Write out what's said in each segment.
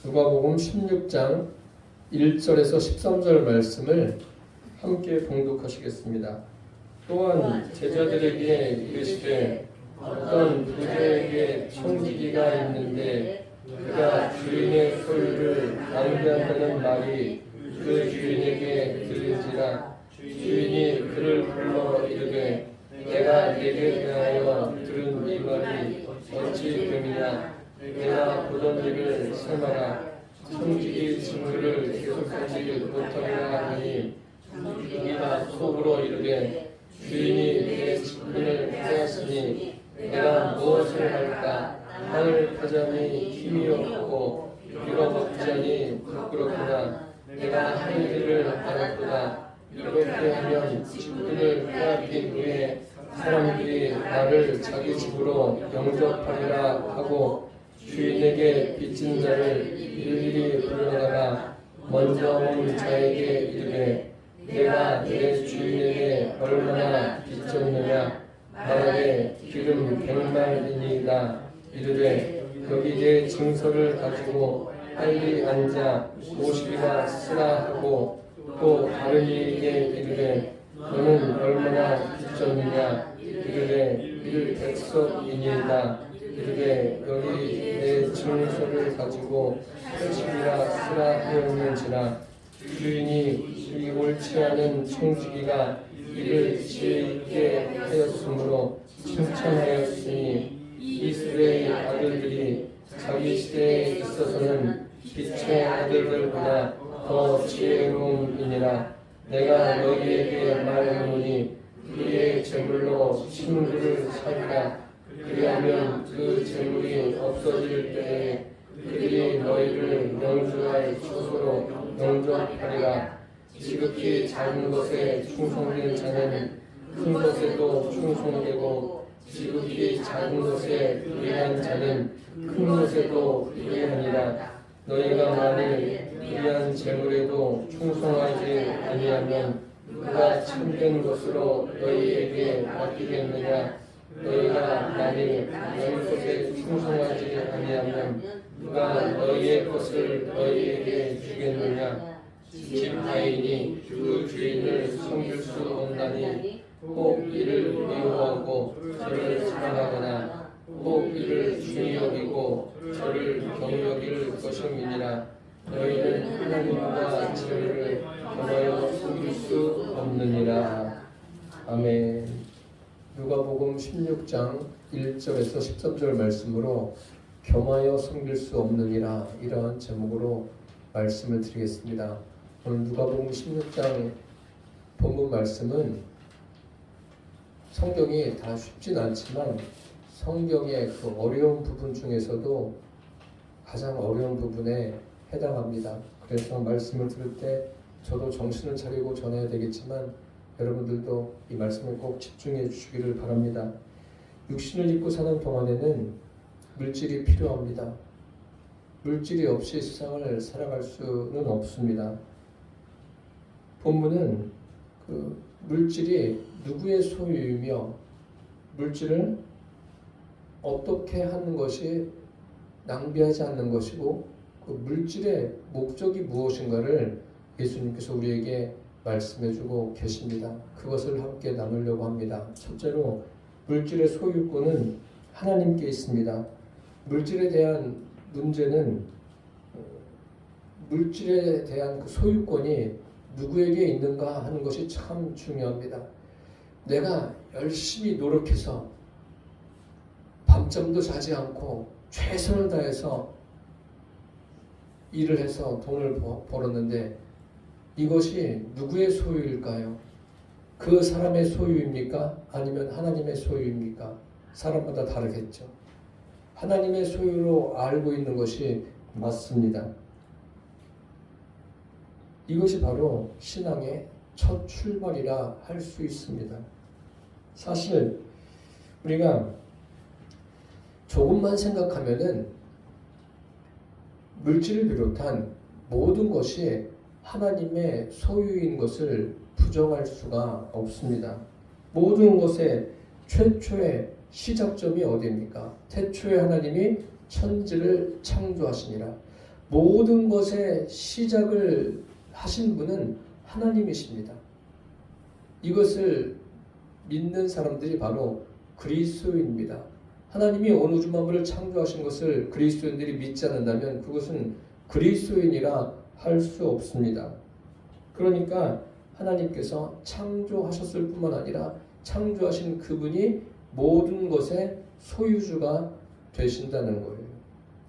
누가복음 16장 1절에서 13절 말씀을 함께 봉독하시겠습니다. 또한 제자들에게 이르시되 어떤 부자에게 청지기가 있는데 그가 주인의 소유를 낭비한다는 말이 그 주인에게 들린지라. 주인이 그를 불러 이르되 내가 네게 대하여 들은 이 말이 어찌 됨이냐. 내가 보던 일을 삼아라. 청지기 증거를 계속하지 못하리라 하니 청지기가 속으로 이르되 주인이 내 직분을 빼앗으니 내가 무엇을 할까. 땅을 파자니 힘이 없고 빌어먹자니 부끄럽구나. 내가 할 일을 알았구나. 이렇게 하면 직분을 빼앗긴 후에 사람들이 나를 자기 집으로 영접하리라 하고 주인에게 빚진 자를 일일이 불러다가 먼저 온 자에게 이르되 내가 내 주인에게 얼마나 빚졌느냐. 말하되 기름 100만이니이다. 이르되 여기 내 증서를 가지고 빨리 앉아 50이나 쓰라 하고 또 다른 이에게 이르되 너는 얼마나 빚졌느냐. 이르되 100석이니이다. 이르되 여기 내 증서를 가지고 80이나 쓰라 하였는지라. 주인이 이 옳지 않은 청지기가 이를 지혜 있게 하였으므로 칭찬하였으니 이스라엘 아들들이 자기 시대에 있어서는 빛의 아들들보다 더 지혜로움이니라. 내가 너희에게 말하노니 그의 재물로 친구를 사리라. 그리하면 그 재물이 없어질 때에 그들이 너희를 영주할 초소로 영접하리라. 지극히 작은 것에 충성된 자는 큰 것에도 충성되고 지극히 작은 것에 불의한 자는 큰 것에도 불의하니라. 너희가 만일 불의한 재물에도 충성하지 아니하면 누가 참된 것으로 너희에게 맡기겠느냐. 너희가 만일 너희 것에 충성하지 아니하면 누가 너희의 것을 너희에게 주겠느냐. 집하인이 그 주인을 섬길 수 없나니 혹 이를 미워하고 저를 사랑하거나 혹 이를 중히 여기고 저를 경여길 것임이니라. 너희는 하나님과 저를 겸하여 섬길 수 없느니라. 아멘. 누가복음 16장 1절에서 13절 말씀으로 겸하여 섬길 수 없느니라, 이러한 제목으로 말씀을 드리겠습니다. 오늘 누가복음 16장 본문 말씀은 성경이 다 쉽진 않지만 성경의 그 어려운 부분 중에서도 가장 어려운 부분에 해당합니다. 그래서 말씀을 들을 때 저도 정신을 차리고 전해야 되겠지만 여러분들도 이 말씀에 꼭 집중해 주시기를 바랍니다. 육신을 입고 사는 동안에는 물질이 필요합니다. 물질이 없이 세상을 살아갈 수는 없습니다. 본문은 그 물질이 누구의 소유이며 물질을 어떻게 하는 것이 낭비하지 않는 것이고 그 물질의 목적이 무엇인가를 예수님께서 우리에게 말씀해주고 계십니다. 그것을 함께 나누려고 합니다. 첫째로 물질의 소유권은 하나님께 있습니다. 물질에 대한 문제는 물질에 대한 그 소유권이 누구에게 있는가 하는 것이 참 중요합니다. 내가 열심히 노력해서 밤잠도 자지 않고 최선을 다해서 일을 해서 돈을 벌었는데 이것이 누구의 소유일까요? 그 사람의 소유입니까? 아니면 하나님의 소유입니까? 사람마다 다르겠죠. 하나님의 소유로 알고 있는 것이 맞습니다. 이것이 바로 신앙의 첫 출발이라 할 수 있습니다. 사실 우리가 조금만 생각하면은 물질을 비롯한 모든 것이 하나님의 소유인 것을 부정할 수가 없습니다. 모든 것의 최초의 시작점이 어디입니까? 태초에 하나님이 천지를 창조하시니라. 모든 것의 시작을 하신 분은 하나님이십니다. 이것을 믿는 사람들이 바로 그리스도인입니다. 하나님이 온 우주 만물을 창조하신 것을 그리스도인들이 믿지 않는다면 그것은 그리스도인이라 할 수 없습니다. 그러니까 하나님께서 창조하셨을 뿐만 아니라 창조하신 그분이 모든 것의 소유주가 되신다는 거예요.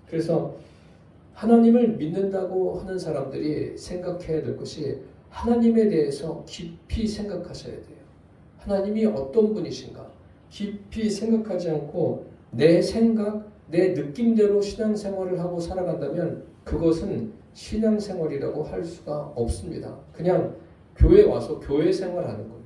그래서 하나님을 믿는다고 하는 사람들이 생각해야 될 것이 하나님에 대해서 깊이 생각하셔야 돼요. 하나님이 어떤 분이신가 깊이 생각하지 않고 내 생각, 내 느낌대로 신앙생활을 하고 살아간다면 그것은 신앙생활이라고 할 수가 없습니다. 그냥 교회 와서 교회 생활하는 거예요.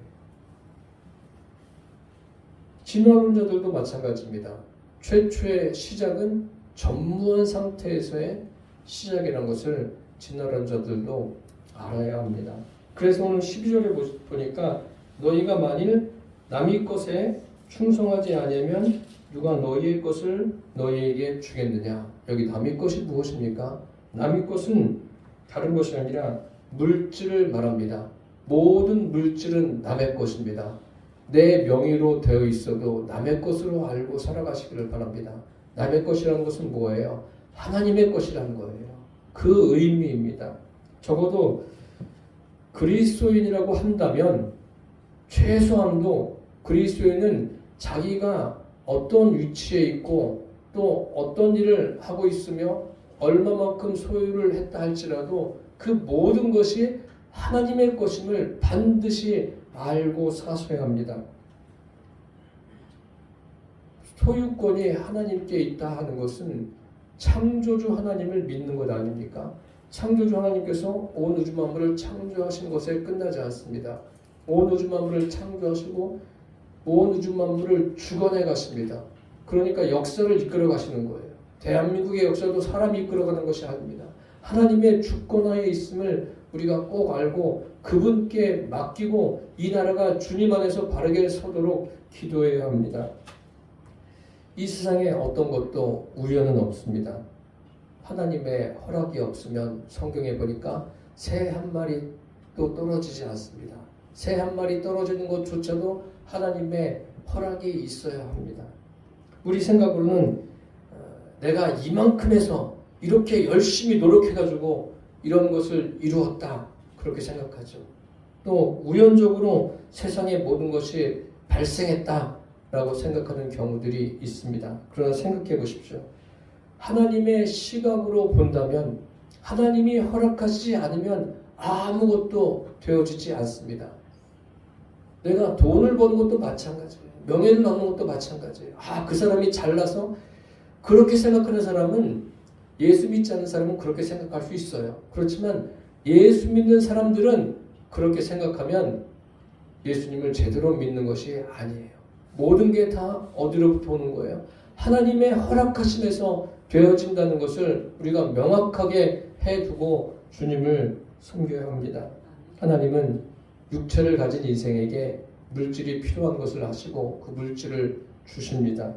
진화론자들도 마찬가지입니다. 최초의 시작은 전무한 상태에서의 시작이라는 것을 진화론자들도 알아야 합니다. 그래서 오늘 12절에 보니까 너희가 만일 남의 것에 충성하지 아니하면 누가 너희의 것을 너희에게 주겠느냐. 여기 남의 것이 무엇입니까? 남의 것은 다른 것이 아니라 물질을 말합니다. 모든 물질은 남의 것입니다. 내 명의로 되어 있어도 남의 것으로 알고 살아가시기를 바랍니다. 남의 것이라는 것은 뭐예요? 하나님의 것이라는 거예요. 그 의미입니다. 적어도 그리스도인이라고 한다면 최소한도 그리스도인은 자기가 어떤 위치에 있고 또 어떤 일을 하고 있으며 얼마만큼 소유를 했다 할지라도 그 모든 것이 하나님의 것임을 반드시 알고 사셔야 합니다. 소유권이 하나님께 있다 하는 것은 창조주 하나님을 믿는 것 아닙니까? 창조주 하나님께서 온 우주 만물을 창조하신 것에 끝나지 않습니다. 온 우주 만물을 창조하시고 온 우주 만물을 주관해 가십니다. 그러니까 역사를 이끌어 가시는 거예요. 대한민국의 역사도 사람이 이끌어가는 것이 아닙니다. 하나님의 주권하에 있음을 우리가 꼭 알고 그분께 맡기고 이 나라가 주님 안에서 바르게 서도록 기도해야 합니다. 이 세상에 어떤 것도 우연은 없습니다. 하나님의 허락이 없으면 성경에 보니까 새 한 마리도 떨어지지 않습니다. 새 한 마리 떨어지는 것조차도 하나님의 허락이 있어야 합니다. 우리 생각으로는 내가 이만큼 해서 이렇게 열심히 노력해가지고 이런 것을 이루었다 그렇게 생각하죠. 또 우연적으로 세상의 모든 것이 발생했다라고 생각하는 경우들이 있습니다. 그러나 생각해 보십시오. 하나님의 시각으로 본다면 하나님이 허락하시지 않으면 아무것도 되어지지 않습니다. 내가 돈을 버는 것도 마찬가지예요. 명예를 얻는 것도 마찬가지예요. 그 사람이 잘나서 그렇게 생각하는 사람은 예수 믿지 않는 사람은 그렇게 생각할 수 있어요. 그렇지만 예수 믿는 사람들은 그렇게 생각하면 예수님을 제대로 믿는 것이 아니에요. 모든 게 다 어디로부터 오는 거예요? 하나님의 허락하심에서 되어진다는 것을 우리가 명확하게 해두고 주님을 섬겨야 합니다. 하나님은 육체를 가진 인생에게 물질이 필요한 것을 하시고 그 물질을 주십니다.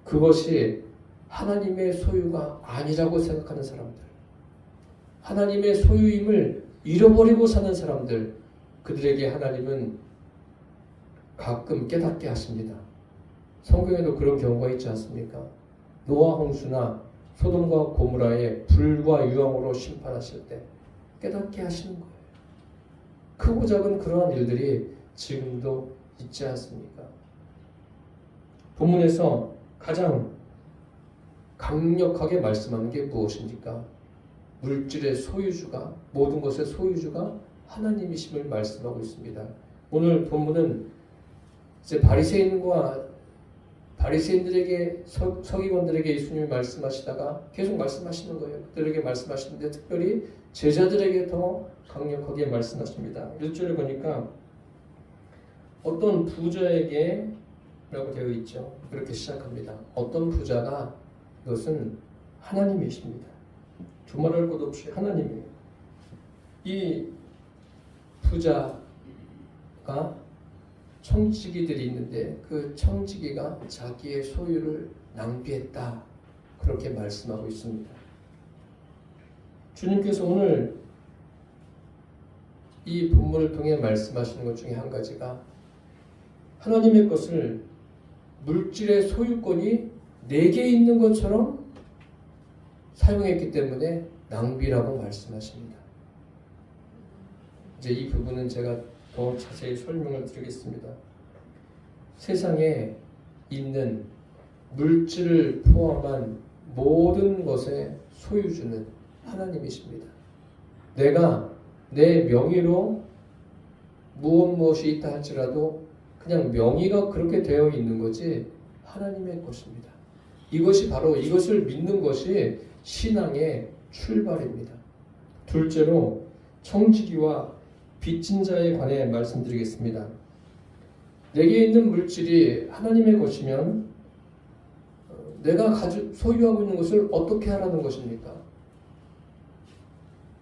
그것이 하나님의 소유가 아니라고 생각하는 사람들, 하나님의 소유임을 잃어버리고 사는 사람들, 그들에게 하나님은 가끔 깨닫게 하십니다. 성경에도 그런 경우가 있지 않습니까? 노아 홍수나 소돔과 고모라의 불과 유황으로 심판하실 때 깨닫게 하시는 거예요. 크고 작은 그러한 일들이 지금도 있지 않습니까? 본문에서 가장 강력하게 말씀하는 게 무엇입니까? 물질의 소유주가, 모든 것의 소유주가 하나님이심을 말씀하고 있습니다. 오늘 본문은 이제 바리새인들에게 서기관들에게 예수님이 말씀하시다가 계속 말씀하시는 거예요. 그들에게 말씀하시는데 특별히 제자들에게 더 강력하게 말씀하십니다. 1절에 보니까 어떤 부자에게 라고 되어 있죠. 그렇게 시작합니다. 어떤 부자가 그것은 하나님이십니다. 두말할 것 없이 하나님이에요. 이 부자가 청지기들이 있는데 그 청지기가 자기의 소유를 낭비했다 그렇게 말씀하고 있습니다. 주님께서 오늘 이 본문을 통해 말씀하시는 것 중에 한 가지가 하나님의 것을 물질의 소유권이 내게 있는 것처럼 사용했기 때문에 낭비라고 말씀하십니다. 이제 이 부분은 제가 더 자세히 설명을 드리겠습니다. 세상에 있는 물질을 포함한 모든 것의 소유주는 하나님이십니다. 내가 내 명의로 무엇이 있다 할지라도 그냥 명의가 그렇게 되어 있는 거지 하나님의 것입니다. 이것이 바로 이것을 믿는 것이 신앙의 출발입니다. 둘째로 청지기와 빚진 자에 관해 말씀드리겠습니다. 내게 있는 물질이 하나님의 것이면 내가 소유하고 있는 것을 어떻게 하라는 것입니까?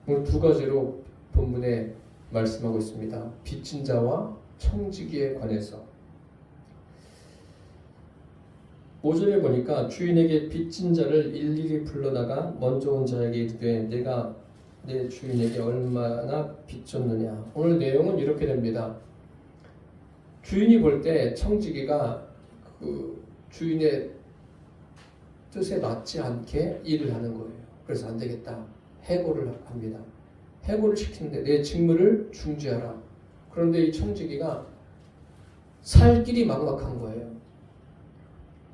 오늘 두 가지로 본문에 말씀하고 있습니다. 빚진 자와 청지기에 관해서. 5절에 보니까 주인에게 빚진 자를 일일이 불러다가 먼저 온 자에게 이르되 내가 내 주인에게 얼마나 빚졌느냐. 오늘 내용은 이렇게 됩니다. 주인이 볼 때 청지기가 그 주인의 뜻에 맞지 않게 일을 하는 거예요. 그래서 안 되겠다. 해고를 합니다. 해고를 시키는데 내 직무를 중지하라. 그런데 이 청지기가 살 길이 막막한 거예요.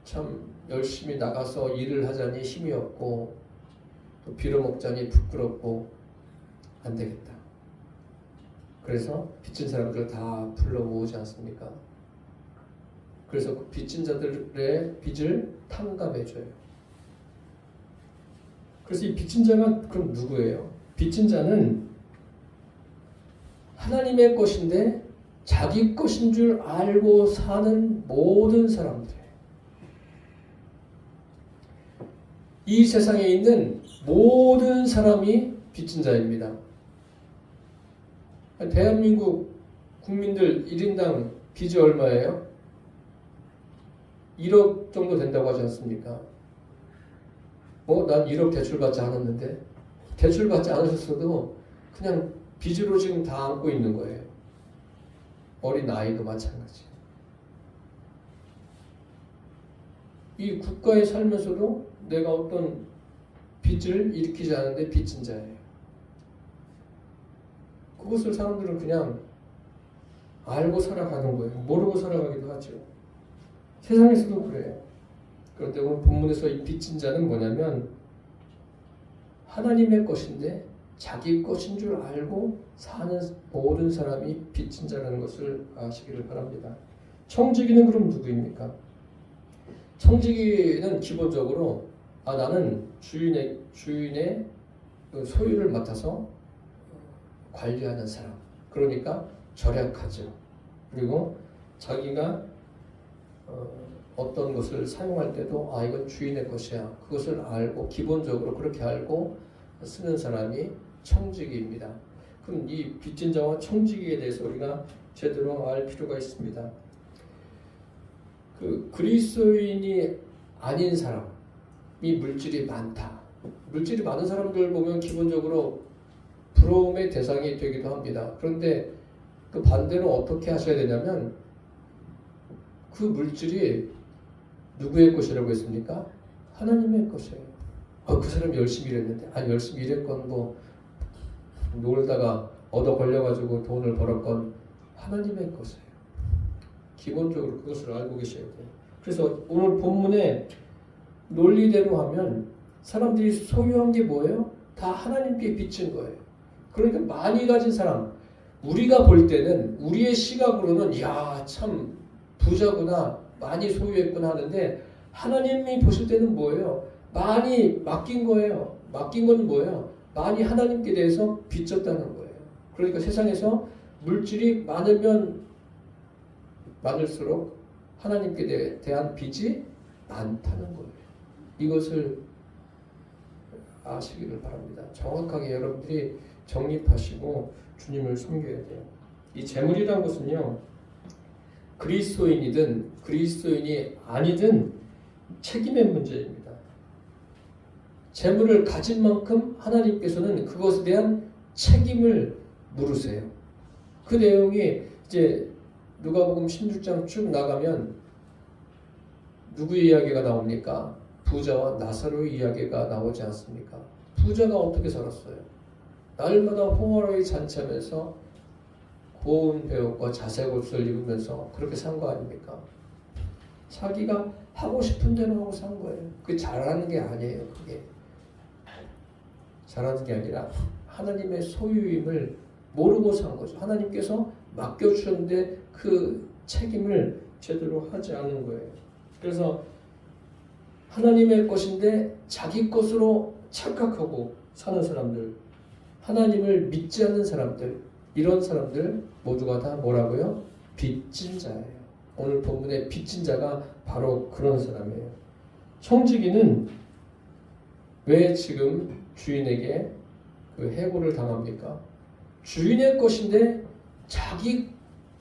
참 열심히 나가서 일을 하자니 힘이 없고 또 빌어먹자니 부끄럽고 안 되겠다. 그래서 빚진 사람들 다 불러 모으지 않습니까? 그래서 그 빚진 자들의 빚을 탕감해줘요. 그래서 이 빚진 자가 그럼 누구예요? 빚진 자는 하나님의 것인데 자기 것인 줄 알고 사는 모든 사람들이에요. 이 세상에 있는 모든 사람이 빚진 자입니다. 대한민국 국민들 1인당 빚이 얼마예요? 1억 정도 된다고 하지 않습니까? 난 1억 대출받지 않았는데 대출받지 않으셨어도 그냥 빚으로 지금 다 안고 있는 거예요. 어린 아이도 마찬가지. 이 국가에 살면서도 내가 어떤 빚을 일으키지 않는데 빚진 자예요. 그것을 사람들은 그냥 알고 살아가는 거예요. 모르고 살아가기도 하죠. 세상에서도 그래요. 그런데 오늘 본문에서 이 빚진 자는 뭐냐면 하나님의 것인데 자기 것인 줄 알고 사는 모든 사람이 빚진 자라는 것을 아시기를 바랍니다. 청지기는 그럼 누구입니까? 청지기는 기본적으로 나는 주인의 소유를 맡아서 관리하는 사람. 그러니까 절약하죠. 그리고 자기가 어떤 것을 사용할 때도 이건 주인의 것이야. 그것을 알고 기본적으로 그렇게 알고 쓰는 사람이 청지기입니다. 그럼 이 빚진 자와 청지기에 대해서 우리가 제대로 알 필요가 있습니다. 그 그리스도인이 아닌 사람이 물질이 많다. 물질이 많은 사람들 보면 기본적으로 부러움의 대상이 되기도 합니다. 그런데 그 반대로 어떻게 하셔야 되냐면 그 물질이 누구의 것이라고 했습니까? 하나님의 것이에요. 그 사람이 열심히 일했는데 열심히 일했건 놀다가 얻어 걸려가지고 돈을 벌었건 하나님의 것이에요. 기본적으로 그것을 알고 계셔야 돼요. 그래서 오늘 본문의 논리대로 하면 사람들이 소유한 게 뭐예요? 다 하나님께 빚진 거예요. 그러니까 많이 가진 사람, 우리가 볼 때는 우리의 시각으로는 참 부자구나, 많이 소유했구나 하는데 하나님이 보실 때는 뭐예요? 많이 맡긴 거예요. 맡긴 건 뭐예요? 많이 하나님께 대해서 빚졌다는 거예요. 그러니까 세상에서 물질이 많으면 많을수록 하나님께 대한 빚이 많다는 거예요. 이것을 아시기를 바랍니다. 정확하게 여러분들이 정립하시고 주님을 섬겨야 돼요. 이 재물이라는 것은요, 그리스도인이든 그리스도인이 아니든 책임의 문제입니다. 재물을 가진 만큼 하나님께서는 그것에 대한 책임을 물으세요. 그 내용이 이제 누가복음 16장 쭉 나가면 누구의 이야기가 나옵니까? 부자와 나사로의 이야기가 나오지 않습니까? 부자가 어떻게 살았어요? 날마다 홍어라기 잔치하면서 고운 배옷과 자색 옷을 입으면서 그렇게 산 거 아닙니까? 자기가 하고 싶은 대로 하고 산 거예요. 그게 잘하는 게 아니에요. 그게 잘하는 게 아니라 하나님의 소유임을 모르고 산 거죠. 하나님께서 맡겨주셨는데 그 책임을 제대로 하지 않은 거예요. 그래서 하나님의 것인데 자기 것으로 착각하고 사는 사람들, 하나님을 믿지 않는 사람들, 이런 사람들 모두가 다 뭐라고요? 빚진 자예요. 오늘 본문의 빚진 자가 바로 그런 사람이에요. 청지기는 왜 지금 주인에게 그 해고를 당합니까? 주인의 것인데 자기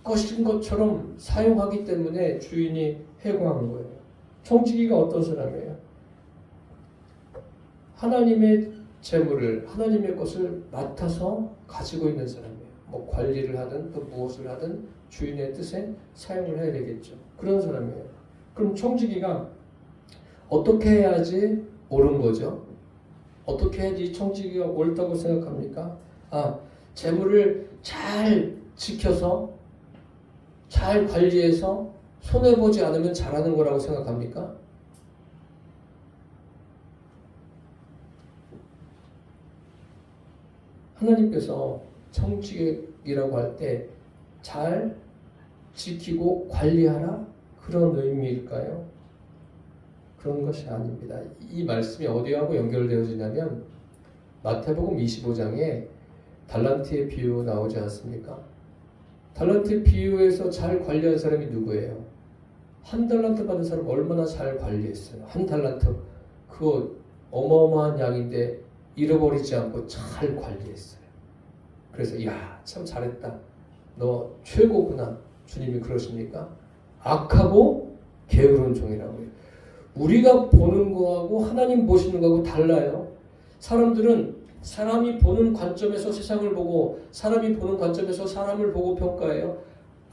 것인 것처럼 사용하기 때문에 주인이 해고한 거예요. 청지기가 어떤 사람이에요? 하나님의 재물을, 하나님의 것을 맡아서 가지고 있는 사람이에요. 뭐 관리를 하든 또 무엇을 하든 주인의 뜻에 사용을 해야 되겠죠. 그런 사람이에요. 그럼 청지기가 어떻게 해야지 옳은 거죠? 어떻게 해야지 청지기가 옳다고 생각합니까? 재물을 잘 지켜서 잘 관리해서 손해보지 않으면 잘하는 거라고 생각합니까? 하나님께서 청지기라고 할 때 잘 지키고 관리하라? 그런 의미일까요? 그런 것이 아닙니다. 이 말씀이 어디하고 연결되어지냐면 마태복음 25장에 달란트의 비유 나오지 않습니까? 달란트 비유에서 잘 관리한 사람이 누구예요? 한 달란트 받은 사람 얼마나 잘 관리했어요? 한 달란트 그거 어마어마한 양인데 잃어버리지 않고 잘 관리했어요. 그래서 야, 참 잘했다. 너 최고구나. 주님이 그러십니까? 악하고 게으른 종이라고 해요. 우리가 보는 거하고 하나님 보시는 거하고 달라요. 사람들은 사람이 보는 관점에서 세상을 보고 사람이 보는 관점에서 사람을 보고 평가해요.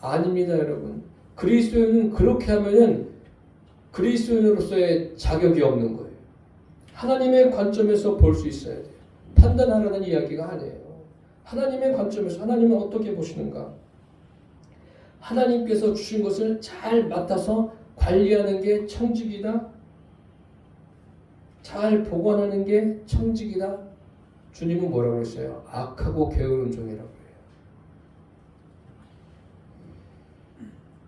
아닙니다, 여러분. 그리스도인은 그렇게 하면은 그리스도인으로서의 자격이 없는 거예요. 하나님의 관점에서 볼 수 있어야 돼요. 판단하라는 이야기가 아니에요. 하나님의 관점에서 하나님은 어떻게 보시는가? 하나님께서 주신 것을 잘 맡아서 관리하는 게 청지기다. 잘 보관하는 게 청지기다. 주님은 뭐라고 했어요? 악하고 게으른 종이라고 해요.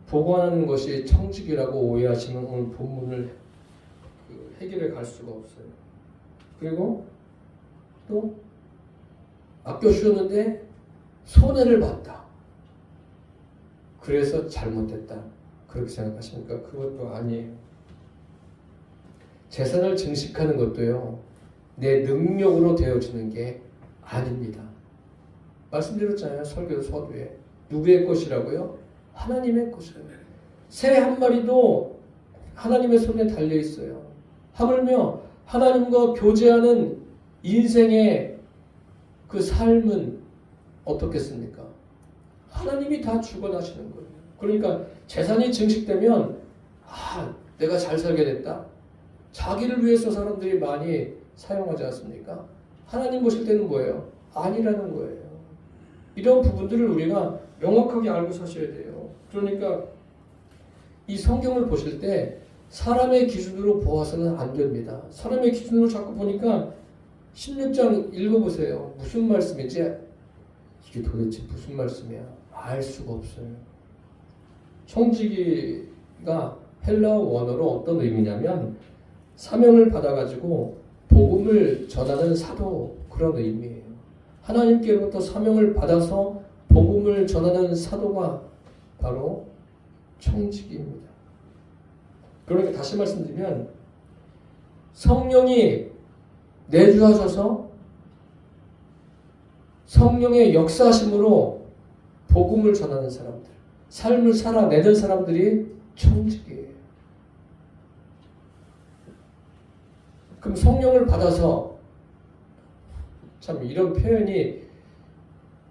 보관하는 것이 청지기라고 오해하시면 오늘 본문을 해결해 갈 수가 없어요. 그리고 또 아껴주셨는데 손해를 봤다. 그래서 잘못됐다. 그렇게 생각하십니까? 그것도 아니에요. 재산을 증식하는 것도요. 내 능력으로 되어지는 게 아닙니다. 말씀드렸잖아요. 설교 서두에. 누구의 것이라고요? 하나님의 것이에요. 새 한 마리도 하나님의 손에 달려 있어요. 하물며 하나님과 교제하는 인생의 그 삶은 어떻겠습니까? 하나님이 다 주관하시는 거예요. 그러니까 재산이 증식되면 내가 잘 살게 됐다. 자기를 위해서 사람들이 많이 사용하지 않습니까? 하나님 보실 때는 뭐예요? 아니라는 거예요. 이런 부분들을 우리가 명확하게 알고 사셔야 돼요. 그러니까 이 성경을 보실 때 사람의 기준으로 보아서는 안 됩니다. 사람의 기준으로 자꾸 보니까 16장 읽어보세요. 무슨 말씀이지? 이게 도대체 무슨 말씀이야? 알 수가 없어요. 청지기가 헬라어 원어로 어떤 의미냐면 사명을 받아가지고 복음을 전하는 사도, 그런 의미예요. 하나님께로부터 사명을 받아서 복음을 전하는 사도가 바로 청지기입니다. 그러니까 다시 말씀드리면 성령이 내주하셔서 성령의 역사하심으로 복음을 전하는 사람들, 삶을 살아내는 사람들이 청지기예요. 그럼 성령을 받아서, 참 이런 표현이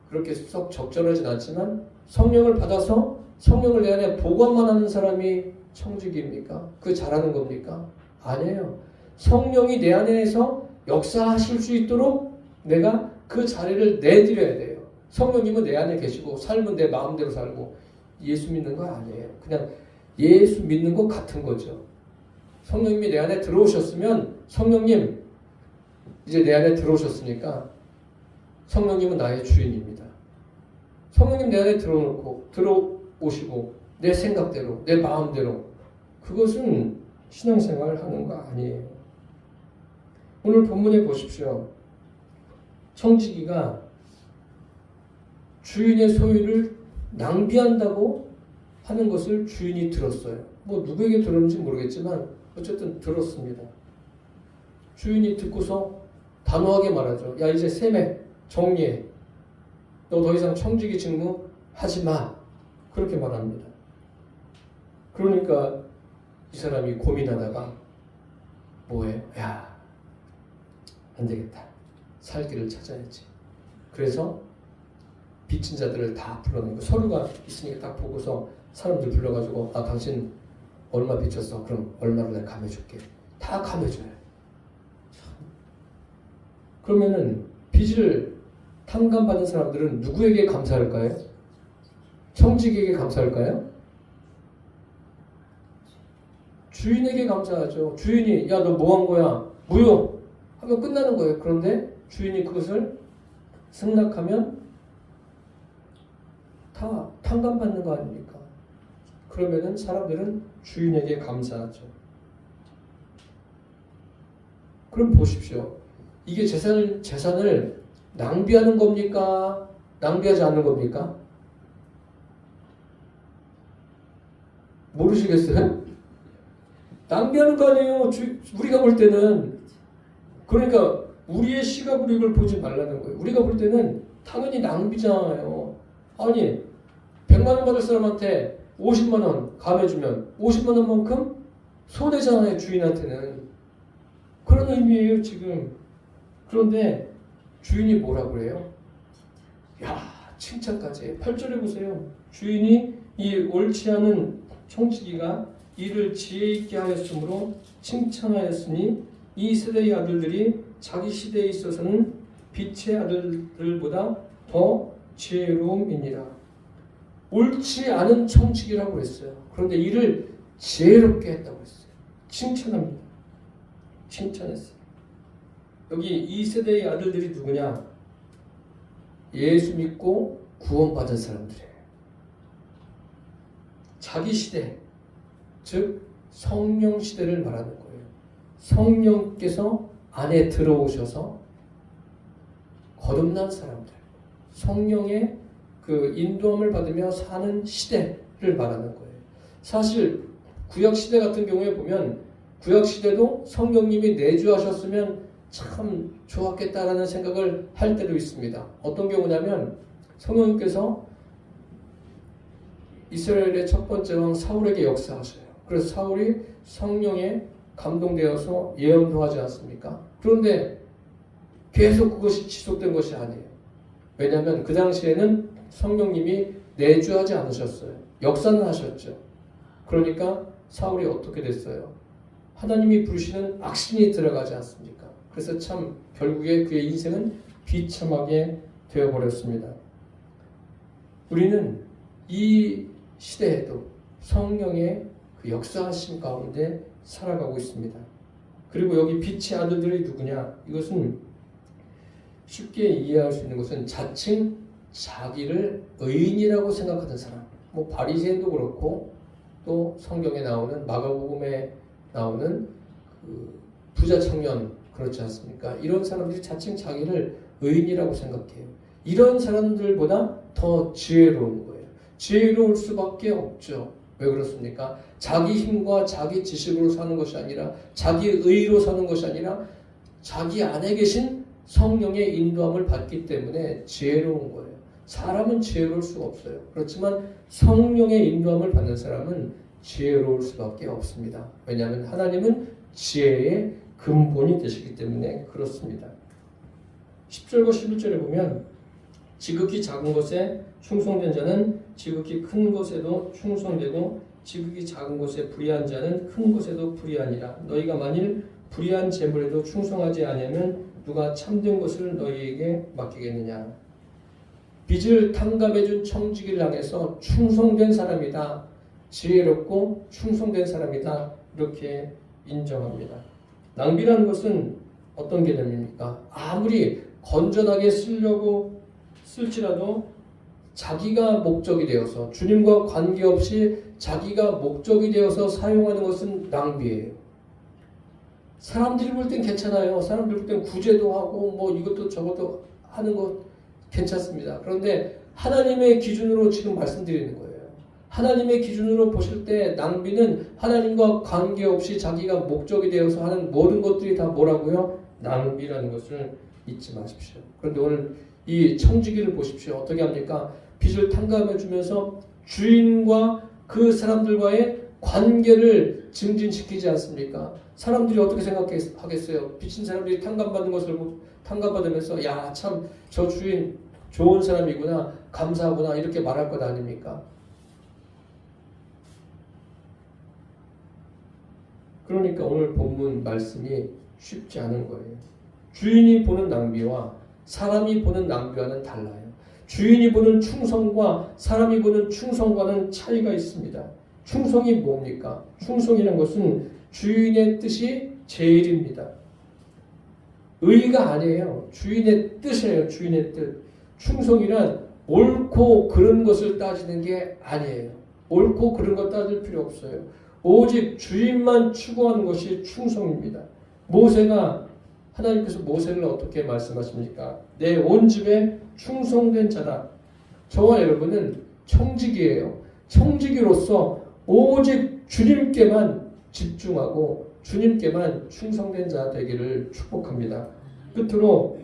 그렇게 썩 적절하진 않지만, 성령을 받아서 성령을 내 안에 보관만 하는 사람이 청지기입니까? 그 잘하는 겁니까? 아니에요. 성령이 내 안에서 역사하실 수 있도록 내가 그 자리를 내드려야 돼요. 성령님은 내 안에 계시고 삶은 내 마음대로 살고, 예수 믿는 거 아니에요. 그냥 예수 믿는 것 같은 거죠. 성령님이 내 안에 들어오셨으면, 성령님 이제 내 안에 들어오셨으니까 성령님은 나의 주인입니다. 성령님 내 안에 들어오시고 내 생각대로, 내 마음대로, 그것은 신앙생활 하는 거 아니에요. 오늘 본문에 보십시오. 청지기가 주인의 소유를 낭비한다고 하는 것을 주인이 들었어요. 뭐 누구에게 들었는지 모르겠지만 어쨌든 들었습니다. 주인이 듣고서 단호하게 말하죠. 야, 이제 세매 정리해. 너 더 이상 청지기 직무 하지 마. 그렇게 말합니다. 그러니까 이 사람이 고민하다가 뭐해? 야, 안 되겠다. 살 길을 찾아야지. 그래서 빚진 자들을 다 불러내고, 서류가 있으니까 딱 보고서 사람들 불러가지고, 아, 당신 얼마 빚졌어? 그럼 얼마를 내가 감해줄게. 다 감해줘요. 그러면은 빚을 탕감받은 사람들은 누구에게 감사할까요? 청지기에게 감사할까요? 주인에게 감사하죠. 주인이 야, 너 뭐 한 거야? 무효! 하면 끝나는 거예요. 그런데 주인이 그것을 승낙하면 다 탕감받는 거 아닙니까? 그러면은 사람들은 주인에게 감사하죠. 그럼 보십시오. 이게 재산을 낭비하는 겁니까? 낭비하지 않는 겁니까? 모르시겠어요? 낭비하는 거 아니에요. 우리가 볼 때는. 그러니까 우리의 시각으로 이걸 보지 말라는 거예요. 우리가 볼 때는 당연히 낭비잖아요. 아니, 100만 원 받을 사람한테 50만 원 감해주면 50만 원만큼 손해잖아요, 주인한테는. 그런 의미예요, 지금. 그런데 주인이 뭐라 그래요? 야, 칭찬까지 해. 8절에 보세요. 주인이 이 옳지 않은 청지기가 이를 지혜 있게 하였으므로 칭찬하였으니 이 세대의 아들들이 자기 시대에 있어서는 빛의 아들들보다 더 지혜로움이니라. 옳지 않은 청지기라고 했어요. 그런데 이를 지혜롭게 했다고 했어요. 칭찬합니다. 칭찬했어요. 여기 이 세대의 아들들이 누구냐? 예수 믿고 구원받은 사람들이에요. 자기 시대, 즉 성령 시대를 말하는 거예요. 성령께서 안에 들어오셔서 거듭난 사람들, 성령의 그 인도함을 받으며 사는 시대를 말하는 거예요. 사실 구약 시대 같은 경우에 보면, 구약 시대도 성령님이 내주하셨으면 참 좋았겠다라는 생각을 할 때도 있습니다. 어떤 경우냐면, 성령님께서 이스라엘의 첫 번째 왕 사울에게 역사하셔요. 그래서 사울이 성령에 감동되어서 예언도 하지 않습니까? 그런데 계속 그것이 지속된 것이 아니에요. 왜냐하면 그 당시에는 성령님이 내주하지 않으셨어요. 역사는 하셨죠. 그러니까 사울이 어떻게 됐어요? 하나님이 부르시는 악신이 들어가지 않습니까? 그래서 참 결국에 그의 인생은 비참하게 되어버렸습니다. 우리는 이 시대에도 성령의 그 역사하심 가운데 살아가고 있습니다. 그리고 여기 빛의 아들들이 누구냐? 이것은 쉽게 이해할 수 있는 것은 자칭 자기를 의인이라고 생각하는 사람, 뭐 바리새인도 그렇고 또 성경에 나오는 마가복음에 나오는 그 부자 청년 그렇지 않습니까? 이런 사람들이 자칭 자기를 의인이라고 생각해요. 이런 사람들보다 더 지혜로운 거예요. 지혜로울 수밖에 없죠. 왜 그렇습니까? 자기 힘과 자기 지식으로 사는 것이 아니라, 자기 의로 사는 것이 아니라 자기 안에 계신 성령의 인도함을 받기 때문에 지혜로운 거예요. 사람은 지혜로울 수가 없어요. 그렇지만 성령의 인도함을 받는 사람은 지혜로울 수밖에 없습니다. 왜냐하면 하나님은 지혜의 근본이 되시기 때문에 그렇습니다. 10절과 11절에 보면 지극히 작은 것에 충성된 자는 지극히 큰 것에도 충성되고 지극히 작은 것에 불의한 자는 큰 것에도 불의하니라. 너희가 만일 불의한 재물에도 충성하지 아니하면 누가 참된 것을 너희에게 맡기겠느냐. 빚을 탕감해준 청지기를 향해서 충성된 사람이다. 지혜롭고 충성된 사람이다. 이렇게 인정합니다. 낭비라는 것은 어떤 개념입니까? 아무리 건전하게 쓰려고 쓸지라도 자기가 목적이 되어서 주님과 관계없이 자기가 목적이 되어서 사용하는 것은 낭비예요. 사람들이 볼 땐 괜찮아요. 사람들이 볼 땐 구제도 하고 뭐 이것도 저것도 하는 것 괜찮습니다. 그런데 하나님의 기준으로 지금 말씀드리는 거예요. 하나님의 기준으로 보실 때 낭비는 하나님과 관계없이 자기가 목적이 되어서 하는 모든 것들이 다 뭐라고요? 낭비라는 것을 잊지 마십시오. 그런데 오늘 이 청지기를 보십시오. 어떻게 합니까? 빚을 탕감해 주면서 주인과 그 사람들과의 관계를 증진시키지 않습니까? 사람들이 어떻게 생각하겠어요? 빚진 사람들이 탕감받는 것을 탕감받으면서 야, 참 저 주인 좋은 사람이구나, 감사하구나 이렇게 말할 것 아닙니까? 그러니까 오늘 본문 말씀이 쉽지 않은 거예요. 주인이 보는 낭비와 사람이 보는 낭비와는 달라요. 주인이 보는 충성과 사람이 보는 충성과는 차이가 있습니다. 충성이 뭡니까? 충성이라는 것은 주인의 뜻이 제일입니다. 의가 아니에요. 주인의 뜻이에요. 주인의 뜻. 충성이란 옳고 그른 것을 따지는 게 아니에요. 옳고 그른 것 따질 필요 없어요. 오직 주인만 추구하는 것이 충성입니다. 모세가 하나님께서 모세를 어떻게 말씀하십니까? 내 온 집에 충성된 자라. 저와 여러분은 청지기예요. 청지기로서 오직 주님께만 집중하고 주님께만 충성된 자 되기를 축복합니다. 끝으로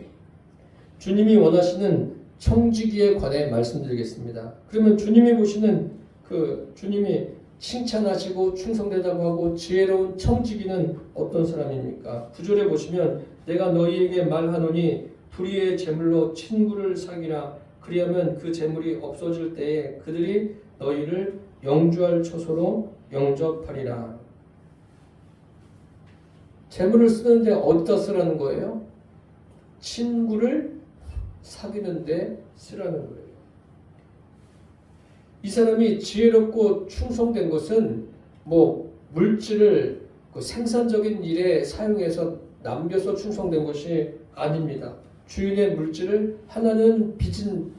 주님이 원하시는 청지기에 관해 말씀드리겠습니다. 그러면 주님이 보시는 주님이 칭찬하시고 충성되다고 하고 지혜로운 청지기는 어떤 사람입니까? 9절에 보시면 내가 너희에게 말하노니 불의의 재물로 친구를 사귀라. 그리하면 그 재물이 없어질 때에 그들이 너희를 영주할 처소로 영접하리라. 재물을 쓰는데 어디다 쓰라는 거예요? 친구를 사귀는데 쓰라는 거예요. 이 사람이 지혜롭고 충성된 것은 뭐 물질을 생산적인 일에 사용해서 남겨서 충성된 것이 아닙니다. 주인의 물질을 하나는 빚진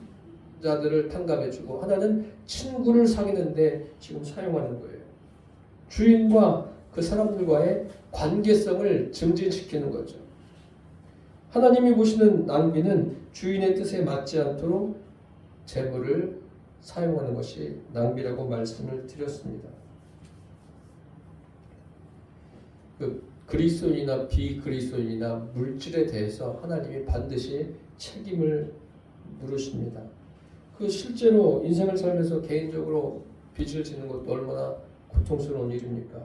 자들을 탕감해주고 하나는 친구를 사귀는데 지금 사용하는 거예요. 주인과 그 사람들과의 관계성을 증진시키는 거죠. 하나님이 보시는 낭비는 주인의 뜻에 맞지 않도록 재물을 사용하는 것이 낭비라고 말씀을 드렸습니다. 그리스도인이나 비그리스도인이나 물질에 대해서 하나님이 반드시 책임을 물으십니다. 실제로 인생을 살면서 개인적으로 빚을 지는 것도 얼마나 고통스러운 일입니까?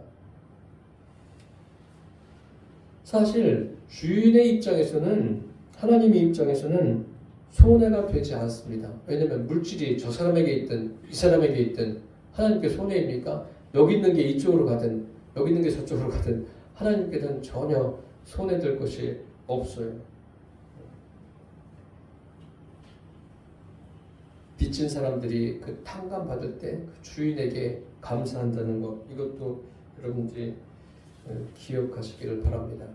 사실 주인의 입장에서는 하나님의 입장에서는 손해가 되지 않습니다. 왜냐하면 물질이 저 사람에게 있든 이 사람에게 있든 하나님께 손해입니까? 여기 있는 게 이쪽으로 가든 여기 있는 게 저쪽으로 가든 하나님께는 전혀 손해될 것이 없어요. 빚진 사람들이 그 탕감 받을 때 그 주인에게 감사한다는 것, 이것도 여러분들이 기억하시기를 바랍니다.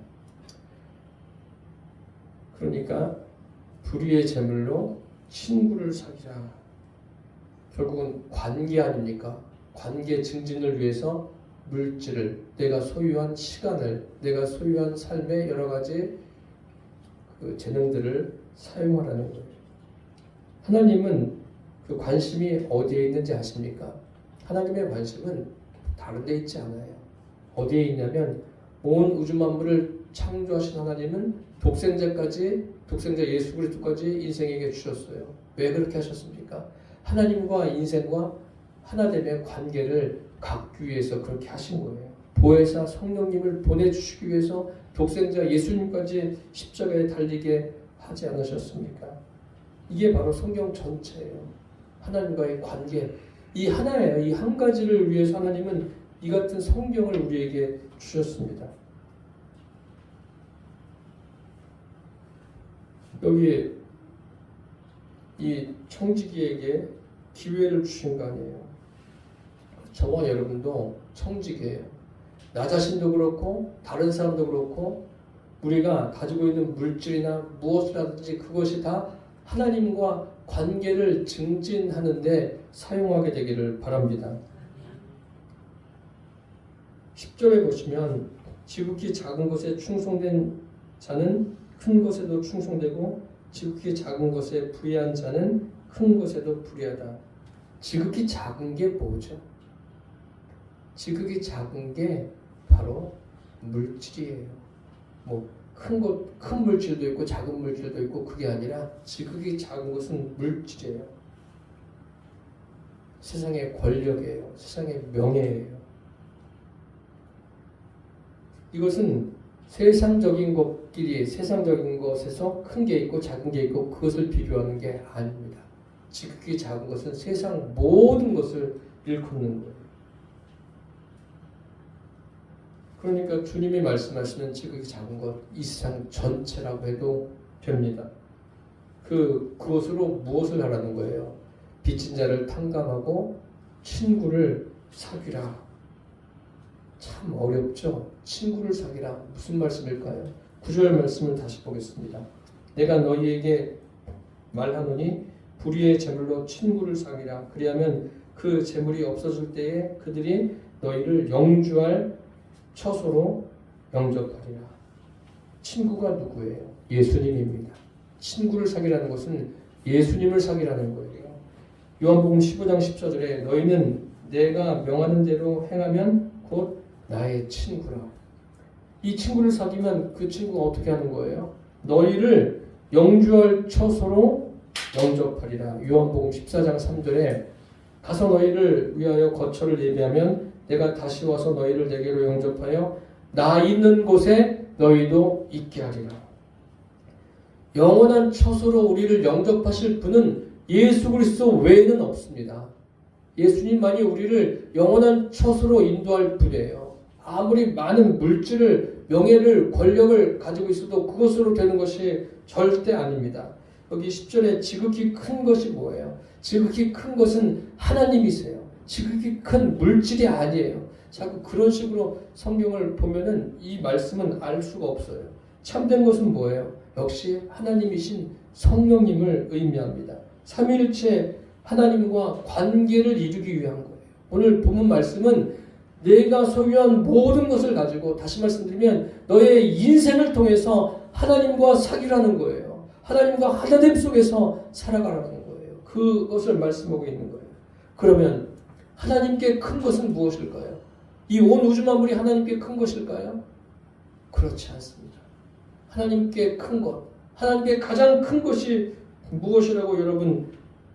그러니까 불의의 재물로 친구를 사귀라. 결국은 관계 아닙니까? 관계 증진을 위해서 물질을, 내가 소유한 시간을, 내가 소유한 삶의 여러 가지 그 재능들을 사용하라는 거예요. 하나님은 그 관심이 어디에 있는지 아십니까? 하나님의 관심은 다른 데 있지 않아요. 어디에 있냐면 온 우주 만물을 창조하신 하나님은 독생자 예수 그리스도까지 인생에게 주셨어요. 왜 그렇게 하셨습니까? 하나님과 인생과 하나됨의 관계를 갖기 위해서 그렇게 하신 거예요. 보혜사 성령님을 보내주시기 위해서 독생자 예수님까지 십자가에 달리게 하지 않으셨습니까? 이게 바로 성경 전체예요. 하나님과의 관계. 이 하나예요. 이 한 가지를 위해서 하나님은 이 같은 성경을 우리에게 주셨습니다. 여기 이 청지기에게 기회를 주신 거 아니에요. 저와 여러분도 청지기예요. 나 자신도 그렇고 다른 사람도 그렇고 우리가 가지고 있는 물질이나 무엇이라든지 그것이 다 하나님과 관계를 증진하는 데 사용하게 되기를 바랍니다. 10절에 보시면 지극히 작은 것에 충성된 자는 큰 것에도 충성되고 지극히 작은 것에 불의한 자는 큰 것에도 불의하다. 지극히 작은 게 뭐죠? 지극히 작은 게 바로 물질이에요. 뭐 큰 물질도 있고 작은 물질도 있고 그게 아니라 지극히 작은 것은 물질이에요. 세상의 권력이에요. 세상의 명예예요. 이것은 세상적인 것끼리 세상적인 것에서 큰 게 있고 작은 게 있고 그것을 비교하는 게 아닙니다. 지극히 작은 것은 세상 모든 것을 일컫는 거예요. 그러니까 주님이 말씀하시는 지극히 작은 것, 이 세상 전체라고 해도 됩니다. 그것으로 무엇을 하라는 거예요? 빚진 자를 탕감하고 친구를 사귀라. 참 어렵죠? 친구를 사귀라. 무슨 말씀일까요? 9절 말씀을 다시 보겠습니다. 내가 너희에게 말하노니 불의의 재물로 친구를 사귀라. 그리하면 그 재물이 없어질 때에 그들이 너희를 영주할 처소로 영접하리라. 친구가 누구예요? 예수님입니다. 친구를 사귀라는 것은 예수님을 사귀라는 거예요. 요한복음 15장 14절에 너희는 내가 명하는 대로 행하면 곧 나의 친구라. 이 친구를 사귀면 그 친구가 어떻게 하는 거예요? 너희를 영주할 처소로 영접하리라. 요한복음 14장 3절에 가서 너희를 위하여 거처를 예비하면 내가 다시 와서 너희를 내게로 영접하여 나 있는 곳에 너희도 있게 하리라. 영원한 처소로 우리를 영접하실 분은 예수 그리스도 외에는 없습니다. 예수님만이 우리를 영원한 처소로 인도할 분이에요. 아무리 많은 물질을, 명예를, 권력을 가지고 있어도 그것으로 되는 것이 절대 아닙니다. 여기 10절에 지극히 큰 것이 뭐예요? 지극히 큰 것은 하나님이세요. 지극히 큰 물질이 아니에요. 자꾸 그런 식으로 성경을 보면은 이 말씀은 알 수가 없어요. 참된 것은 뭐예요? 역시 하나님이신 성령님을 의미합니다. 삼위일체 하나님과 관계를 이루기 위한 거예요. 오늘 본문 말씀은 내가 소유한 모든 것을 가지고 다시 말씀드리면 너의 인생을 통해서 하나님과 사귀라는 거예요. 하나님과 하나됨 속에서 살아가라는 거예요. 그것을 말씀하고 있는 거예요. 그러면 하나님께 큰 것은 무엇일까요? 이 온 우주 만물이 하나님께 큰 것일까요? 그렇지 않습니다. 하나님께 큰 것, 하나님께 가장 큰 것이 무엇이라고 여러분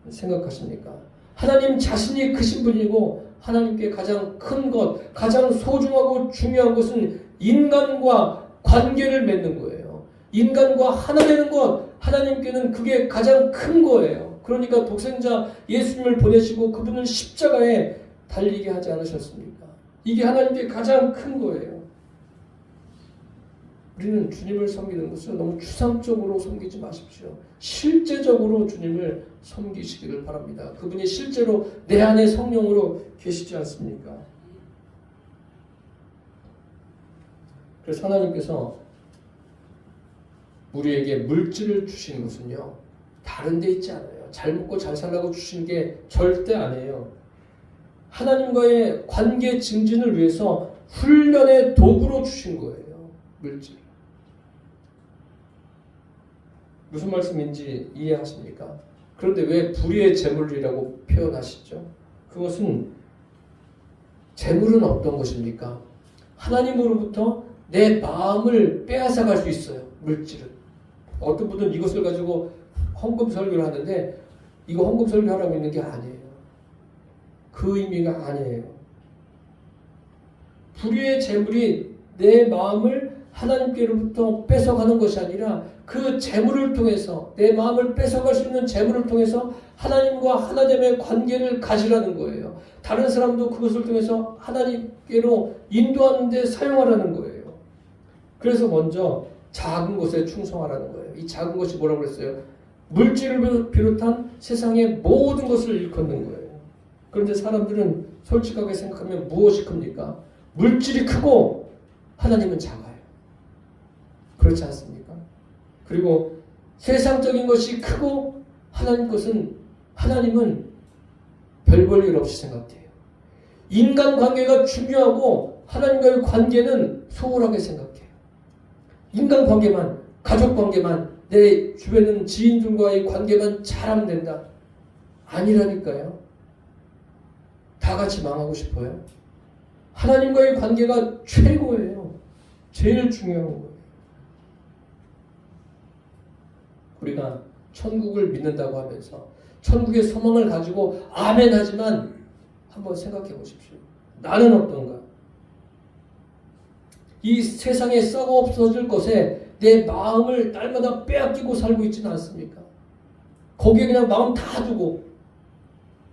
생각하십니까? 하나님 자신이 크신 분이고 하나님께 가장 큰 것, 가장 소중하고 중요한 것은 인간과 관계를 맺는 거예요. 인간과 하나 되는 것, 하나님께는 그게 가장 큰 거예요. 그러니까 독생자 예수님을 보내시고 그분을 십자가에 달리게 하지 않으셨습니까? 이게 하나님께 가장 큰 거예요. 우리는 주님을 섬기는 것을 너무 추상적으로 섬기지 마십시오. 실제적으로 주님을 섬기시기를 바랍니다. 그분이 실제로 내 안에 성령으로 계시지 않습니까? 그래서 하나님께서 우리에게 물질을 주시는 것은요, 다른 데 있지 않아요. 잘 먹고 잘 살라고 주신 게 절대 아니에요. 하나님과의 관계 증진을 위해서 훈련의 도구로 주신 거예요. 물질. 무슨 말씀인지 이해하십니까? 그런데 왜 불의의 재물이라고 표현하시죠? 그것은 재물은 어떤 것입니까? 하나님으로부터 내 마음을 빼앗아갈 수 있어요. 물질은. 어떤 분은 이것을 가지고 헌금 설교를 하는데 이거 헌금 설교하라고 있는 게 아니에요. 그 의미가 아니에요. 불의의 재물이 내 마음을 하나님께로부터 뺏어가는 것이 아니라 그 재물을 통해서 내 마음을 뺏어갈 수 있는 재물을 통해서 하나님과 하나됨의 관계를 가지라는 거예요. 다른 사람도 그것을 통해서 하나님께로 인도하는 데 사용하라는 거예요. 그래서 먼저 작은 것에 충성하라는 거예요. 이 작은 것이 뭐라고 그랬어요? 물질을 비롯한 세상의 모든 것을 일컫는 거예요. 그런데 사람들은 솔직하게 생각하면 무엇이 큽니까? 물질이 크고 하나님은 작아요. 그렇지 않습니까? 그리고 세상적인 것이 크고 하나님은 별 볼 일 없이 생각해요. 인간관계가 중요하고 하나님과의 관계는 소홀하게 생각해요. 인간관계만, 가족관계만, 내 주변은 지인들과의 관계만 잘하면 된다. 아니라니까요. 다 같이 망하고 싶어요. 하나님과의 관계가 최고예요. 제일 중요한 거예요. 우리가 천국을 믿는다고 하면서 천국의 소망을 가지고 아멘 하지만 한번 생각해 보십시오. 나는 어떤가? 이 세상에 썩어 없어질 것에 내 마음을 날마다 빼앗기고 살고 있지는 않습니까? 거기에 그냥 마음 다 두고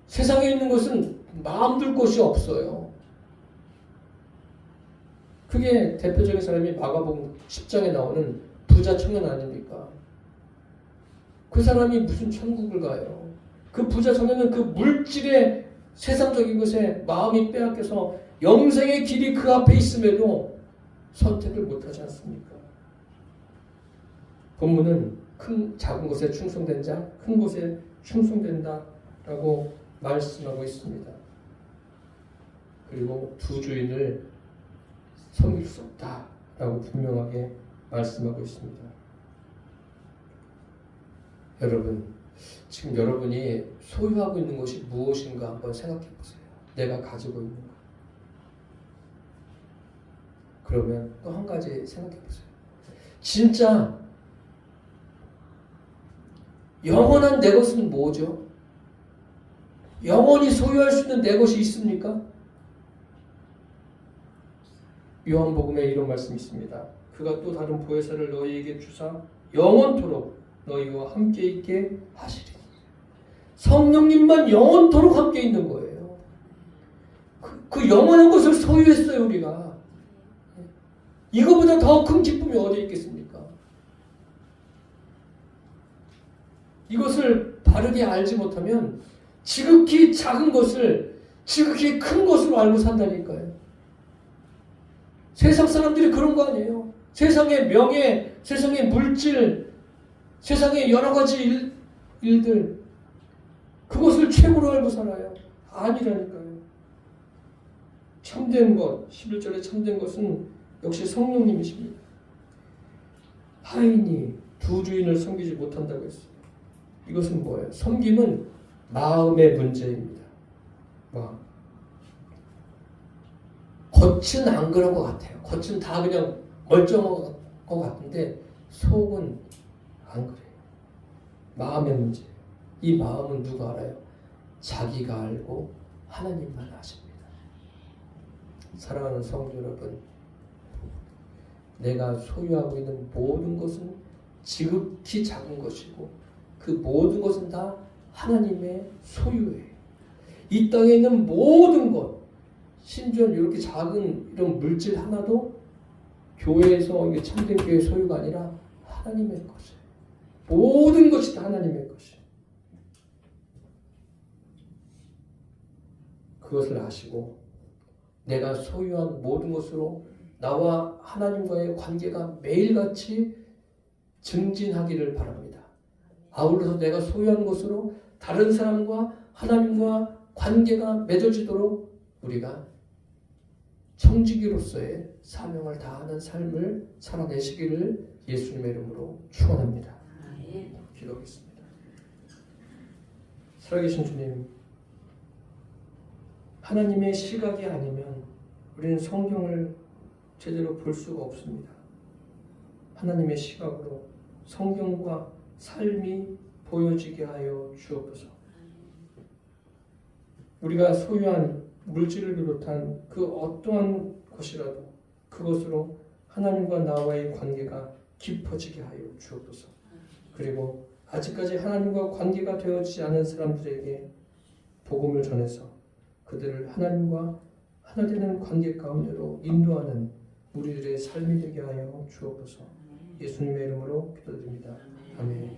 세상에 있는 것은 마음 둘 곳이 없어요. 그게 대표적인 사람이 마가복음 10장에 나오는 부자 청년 아닙니까? 그 사람이 무슨 천국을 가요? 그 부자 청년은 그 물질의 세상적인 것에 마음이 빼앗겨서 영생의 길이 그 앞에 있음에도 선택을 못하지 않습니까? 본문은 작은 것에 충성된 자, 큰 것에 충성된다라고 말씀하고 있습니다. 그리고 두 주인을 섬길 수 없다라고 분명하게 말씀하고 있습니다. 여러분, 지금 여러분이 소유하고 있는 것이 무엇인가 한번 생각해 보세요. 내가 가지고 있는 것. 그러면 또 한 가지 생각해 보세요. 진짜 영원한 내 것은 뭐죠? 영원히 소유할 수 있는 내 것이 있습니까? 요한복음에 이런 말씀이 있습니다. 그가 또 다른 보혜사를 너희에게 주사 영원토록 너희와 함께 있게 하시리니. 성령님만 영원토록 함께 있는 거예요. 그 영원한 것을 소유했어요, 우리가. 이거보다 더 큰 기쁨이 어디 있겠습니까? 이것을 바르게 알지 못하면 지극히 작은 것을 지극히 큰 것으로 알고 산다니까요. 세상 사람들이 그런 거 아니에요. 세상의 명예, 세상의 물질, 세상의 여러 가지 일들, 그것을 최고로 알고 살아요. 아니라니까요. 참된 것, 11절에 참된 것은 역시 성령님이십니다. 하인이 두 주인을 섬기지 못한다고 했어요. 이것은 뭐예요? 섬김은 마음의 문제입니다. 겉은 안 그런 것 같아요. 겉은 다 그냥 멀쩡한 것 같은데 속은 안 그래요. 마음의 문제예요. 이 마음은 누가 알아요? 자기가 알고 하나님만 아십니다. 사랑하는 성도 여러분, 내가 소유하고 있는 모든 것은 지극히 작은 것이고 그 모든 것은 다 하나님의 소유예요. 이 땅에 있는 모든 것, 심지어 이렇게 작은 이런 물질 하나도 교회에서 이게 참된 교회의 소유가 아니라 하나님의 것이에요. 모든 것이 다 하나님의 것이에요. 그것을 아시고 내가 소유한 모든 것으로 나와 하나님과의 관계가 매일같이 증진하기를 바랍니다. 아울러서 내가 소유한 것으로 다른 사람과 하나님과 관계가 맺어지도록 우리가 청지기로서의 사명을 다하는 삶을 살아내시기를 예수님의 이름으로 축원합니다. 기도하겠습니다. 살아계신 주님, 하나님의 시각이 아니면 우리는 성경을 제대로 볼 수가 없습니다. 하나님의 시각으로 성경과 삶이 보여지게 하여 주옵소서. 우리가 소유한 물질을 비롯한 그 어떠한 것이라도 그것으로 하나님과 나와의 관계가 깊어지게 하여 주옵소서. 그리고 아직까지 하나님과 관계가 되어지지 않은 사람들에게 복음을 전해서 그들을 하나님과 하나 되는 관계 가운데로 인도하는 우리들의 삶이 되게 하여 주옵소서. 예수님의 이름으로 기도드립니다. 아멘.